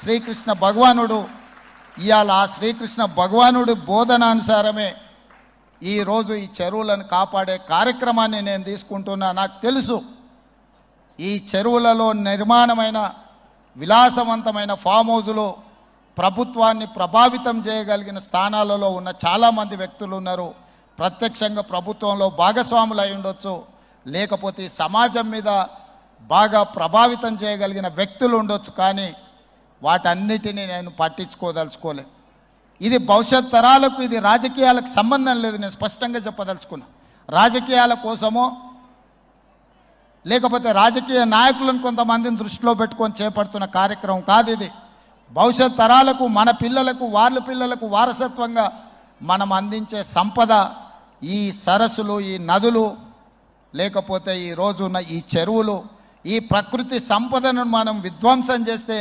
శ్రీకృష్ణ భగవానుడు ఇవాళ ఆ శ్రీకృష్ణ భగవానుడి బోధనానుసారమే ఈరోజు ఈ చెరువులను కాపాడే కార్యక్రమాన్ని నేను తీసుకుంటున్నా. నాకు తెలుసు ఈ చెరువులలో నిర్మాణమైన విలాసవంతమైన ఫామ్ హౌజులు ప్రభుత్వాన్ని ప్రభావితం చేయగలిగిన స్థానాలలో ఉన్న చాలామంది వ్యక్తులు ఉన్నారు. ప్రత్యక్షంగా ప్రభుత్వంలో భాగస్వాములు అయి ఉండొచ్చు, లేకపోతే సమాజం మీద బాగా ప్రభావితం చేయగలిగిన వ్యక్తులు ఉండొచ్చు. కానీ వాటన్నిటినీ నేను పట్టించుకోదలుచుకోలే. ఇది భవిష్యత్ తరాలకు, ఇది రాజకీయాలకు సంబంధం లేదు. నేను స్పష్టంగా చెప్పదలుచుకున్నా. రాజకీయాల కోసమో లేకపోతే రాజకీయ నాయకులను కొంతమందిని దృష్టిలో పెట్టుకొని చేపడుతున్న కార్యక్రమం కాదు ఇది. భవిష్యత్ తరాలకు, మన పిల్లలకు, వాళ్ళ పిల్లలకు వారసత్వంగా మనం అందించే సంపద ఈ సరస్సులు, ఈ నదులు, లేకపోతే ఈ రోజున్న ఈ చెరువులు. ఈ ప్రకృతి సంపదను మనం విధ్వంసం చేస్తే